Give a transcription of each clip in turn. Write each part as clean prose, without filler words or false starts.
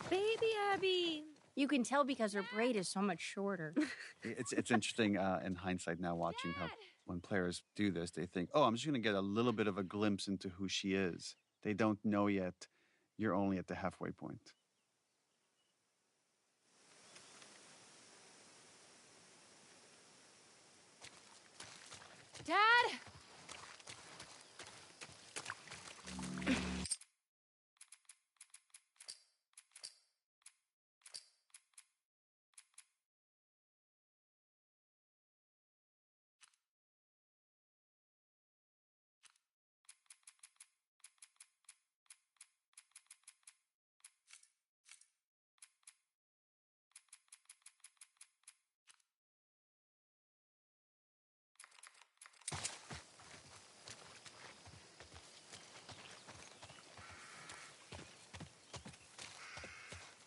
Baby Abby. You can tell because her braid is so much shorter. It's interesting in hindsight now watching how when players do this, they think, oh, I'm just going to get a little bit of a glimpse into who she is. They don't know yet. You're only at the halfway point. Dad!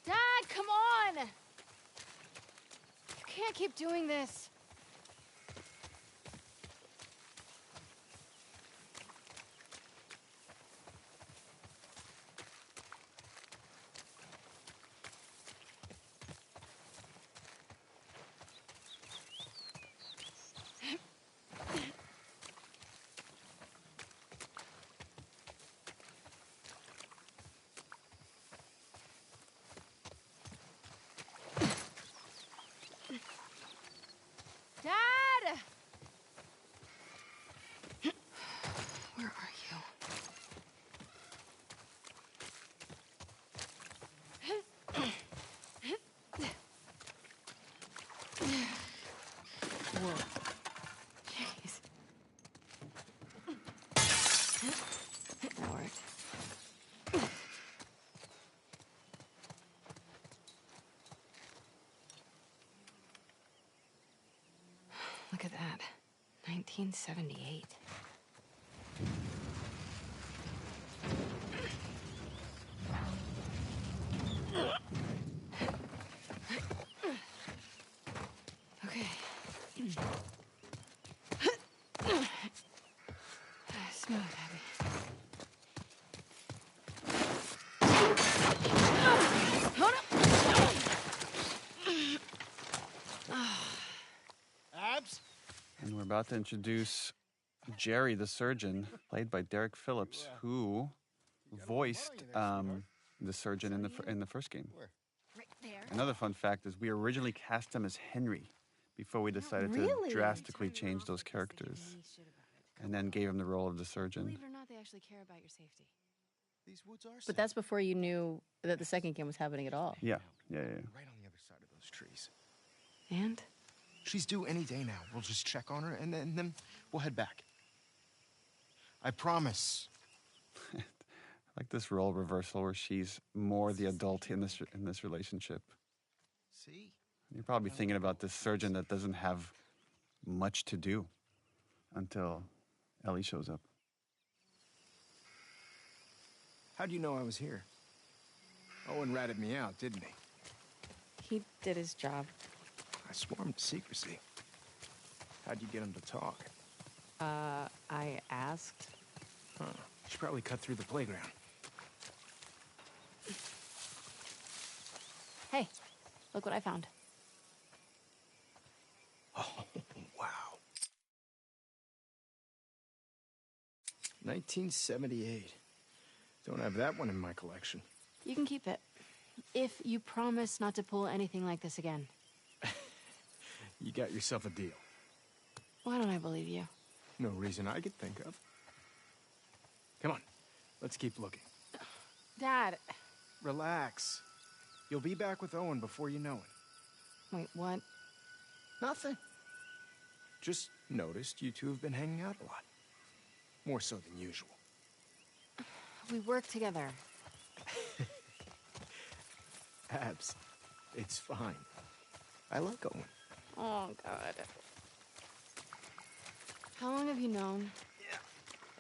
Dad, come on! You can't keep doing this. Dad! Where are you? Whoa. Jeez. That worked. Look at that. 1978. Okay. Smooth, Abby. Abs? And we're about to introduce Jerry the surgeon, played by Derek Phillips, who voiced the surgeon in the first game. Right there. Another fun fact is we originally cast him as Henry before we decided to drastically change those characters, and then gave him the role of the surgeon. Believe it or not, they actually care about your safety. These woods are But that's before you knew that the second game was happening at all. Yeah. right on the other side of those trees. And? She's due any day now. We'll just check on her and then we'll head back. I promise. Like this role reversal where she's more the adult in this relationship. See? You're probably thinking about this surgeon that doesn't have much to do until Ellie shows up. How'd you know I was here? Owen ratted me out, didn't he? He did his job. I swore him to secrecy. How'd you get him to talk? I asked. Huh. She probably cut through the playground. Hey, look what I found. Oh, wow. 1978. Don't have that one in my collection. You can keep it. If you promise not to pull anything like this again. You got yourself a deal. Why don't I believe you? No reason I could think of. Come on, let's keep looking. Dad. Relax. You'll be back with Owen before you know it. Wait, what? Nothing. Just noticed you two have been hanging out a lot. More so than usual. We work together. Abs, it's fine. I like Owen. Oh, God. How long have you known?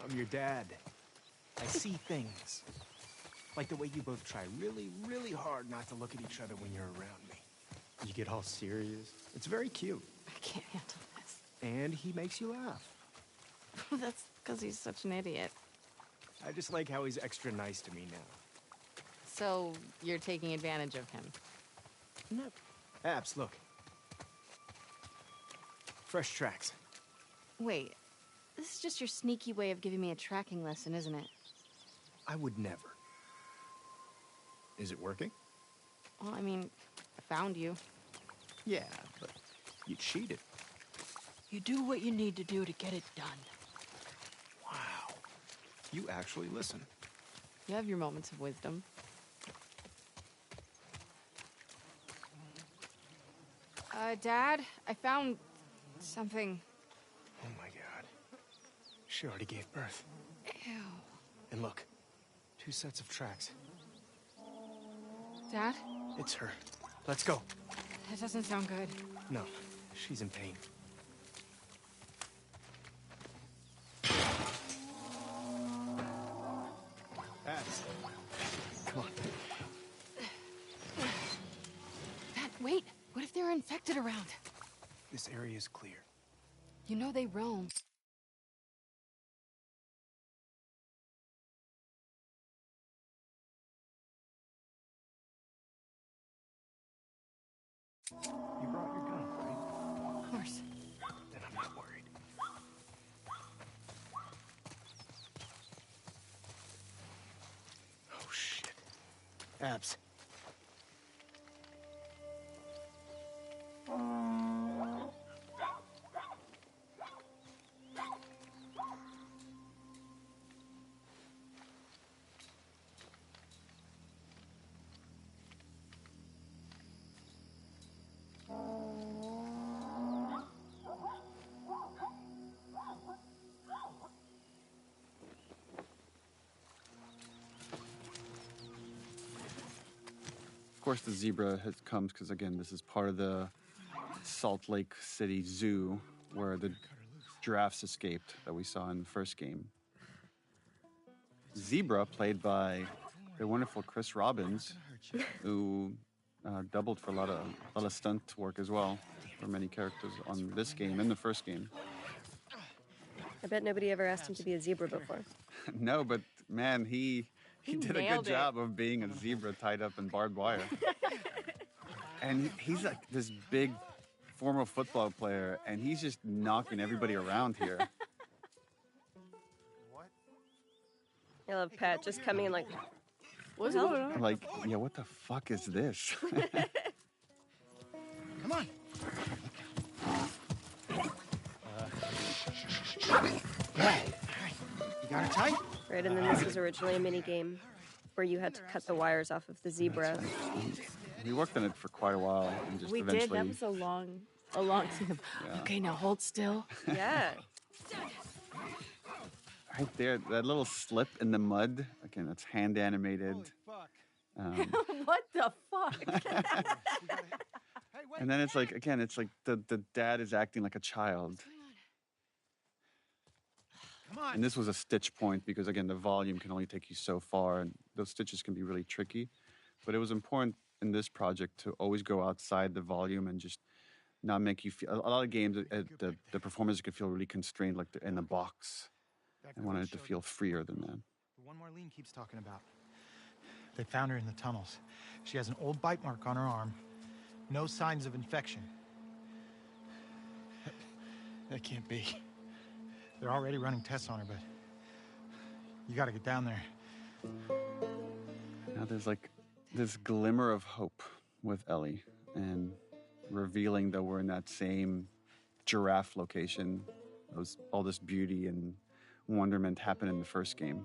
I'm your dad. I see things. Like the way you both try really, really hard not to look at each other when you're around me. You get all serious. It's very cute. I can't handle this. And he makes you laugh. That's because he's such an idiot. I just like how he's extra nice to me now. So you're taking advantage of him. No. Abs, look. Fresh tracks. Wait, this is just your sneaky way of giving me a tracking lesson, isn't it? I would never. Is it working? Well, I mean, I found you. Yeah, but you cheated. You do what you need to do to get it done. Wow. You actually listen. You have your moments of wisdom. Dad, I found something. Oh my god. She already gave birth. Ew. And look, 2 sets of tracks. Dad? It's her. Let's go. That doesn't sound good. No, she's in pain. Abs. Come on. Dad, wait! What if they're infected around? This area is clear. You know they roam. You brought your gun, right? Of course. Then I'm not worried. Oh, shit. Abs. Of course, the zebra comes because, again, this is part of the Salt Lake City Zoo where the giraffes escaped that we saw in the first game. Zebra, played by the wonderful Chris Robbins, who doubled for a lot of stunt work as well for many characters on this game and the first game. I bet nobody ever asked him to be a zebra before. No, but man, he did a good nailed it. job of being a zebra tied up in barbed wire. And he's like this big former football player, and he's just knocking everybody around here. I love Pat just coming in like, What's Well- going on? Like, yeah, what the fuck is this? Come on. You got it tight? right, and then this was originally a mini game where you had to cut the wires off of the zebra. We worked on it for quite a while, and just We did. eventually. That was a long scene. Yeah. Okay, now hold still. Yeah. Right there, that little slip in the mud. Again, that's hand animated. What the fuck? And then it's like, again, it's like the dad is acting like a child. Come on. And this was a stitch point because, again, the volume can only take you so far, and those stitches can be really tricky. But it was important in this project to always go outside the volume and just not make you feel. A lot of games, the performers could feel really constrained, like they're in a box. I wanted it to feel freer than that. The one Marlene keeps talking about. They found her in the tunnels. She has an old bite mark on her arm. No signs of infection. That can't be. They're already running tests on her, but you gotta get down there. Now there's like this glimmer of hope with Ellie, and revealing that we're in that same giraffe location. All this beauty and wonderment happened in the first game.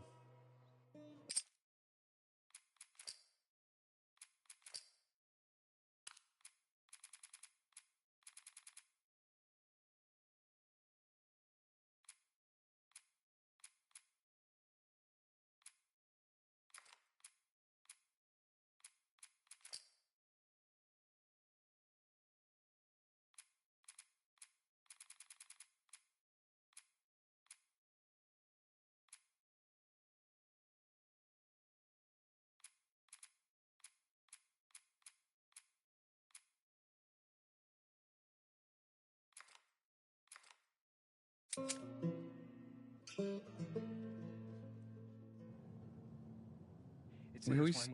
It's We always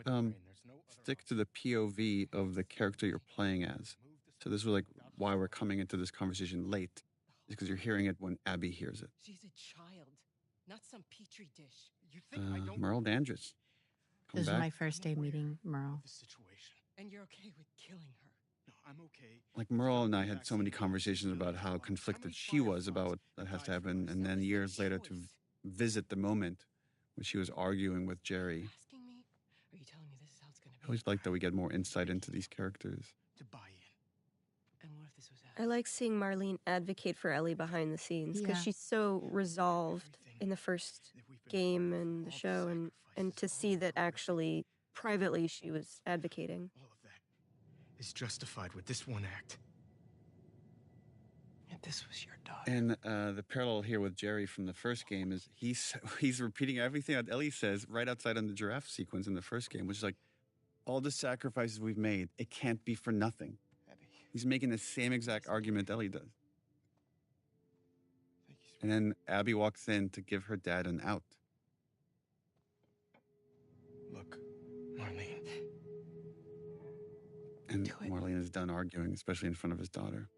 stick to the POV of the character you're playing as. So this was like why we're coming into this conversation late, is because you're hearing it when Abby hears it. She's a child, not some petri dish. You think I don't Merle Dandridge. Come This back. was my first day meeting Merle. The situation. And you're okay with killing her? No, I'm okay. Like Merle and I had so many conversations about how conflicted she was about what has to happen, and then years later to visit the moment when she was arguing with Jerry. Asking me? Are you telling me this is how it's gonna I be? always like that we get more insight into these characters. To buy in. And what if this was I like seeing Marlene advocate for Ellie behind the scenes because Yeah. she's so resolved in the first game and the show, and to see that actually privately she was advocating. All of that is justified with this one act. If this was your daughter. And the parallel here with Jerry from the first game is he's repeating everything that Ellie says right outside on the giraffe sequence in the first game, which is like, all the sacrifices we've made, it can't be for nothing. He's making the same exact argument Ellie does. And then Abby walks in to give her dad an out. Look, Marlene. And Do it. Marlene is done arguing, especially in front of his daughter.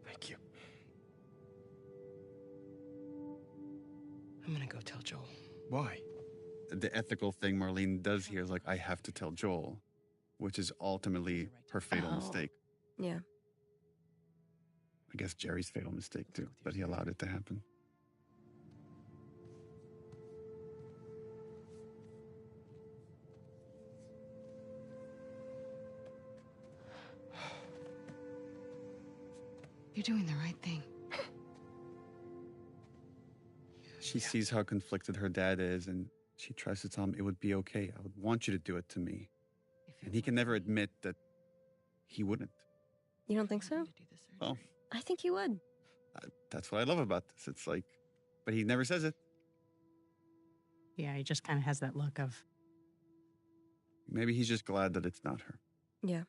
Thank you. I'm gonna go tell Joel. Why? The ethical thing Marlene does here is like, I have to tell Joel, which is ultimately her fatal Oh. mistake. Yeah. I guess Jerry's fatal mistake too, but he allowed it to happen. You're doing the right thing. She sees how conflicted her dad is, and she tries to tell him it would be okay. I would want you to do it to me. And he can never admit that he wouldn't. You don't think so? Well, I think he would. that's what I love about this. It's like, but he never says it. Yeah, he just kind of has that look of, Maybe he's just glad that it's not her. Yeah.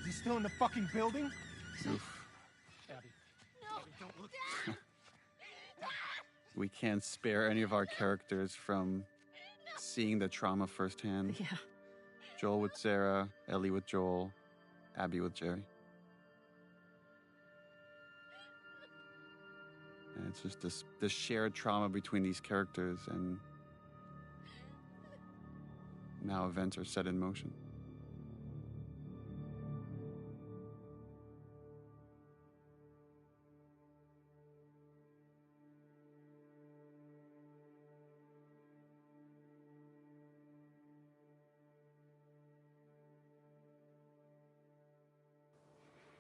Is he still in the fucking building? Oof. Abby. Don't look. We can't spare any of our characters from seeing the trauma firsthand. yeah. Joel with Sarah, Ellie with Joel, Abby with Jerry. And it's just this shared trauma between these characters, and now events are set in motion.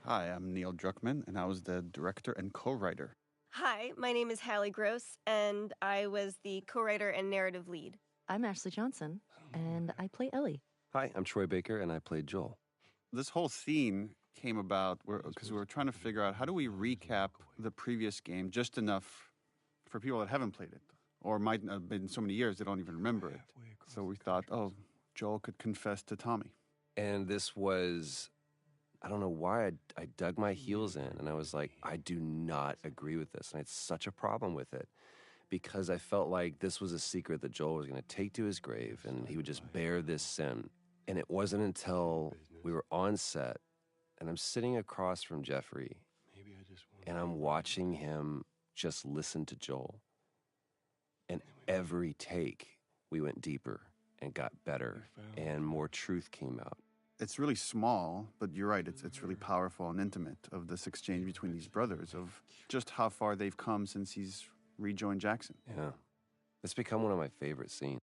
Hi, I'm Neil Druckmann, and I was the director and co-writer. Hi, my name is Hallie Gross, and I was the co-writer and narrative lead. I'm Ashley Johnson, and I play Ellie. Hi, I'm Troy Baker, and I played Joel. This whole scene came about because we were trying to figure out how do we recap the previous game just enough for people that haven't played it, or might not have been so many years they don't even remember it. So we thought, oh, Joel could confess to Tommy. And this was, I don't know why I dug my heels in, and I was like, I do not agree with this. And I had such a problem with it because I felt like this was a secret that Joel was going to take to his grave, and he would just bear this sin. And it wasn't until we were on set, and I'm sitting across from Jeffrey, and I'm watching him just listen to Joel. And every take, we went deeper and got better, and more truth came out. It's really small, but you're right, it's really powerful and intimate of this exchange between these brothers, of just how far they've come since he's rejoined Jackson. Yeah. It's become one of my favorite scenes.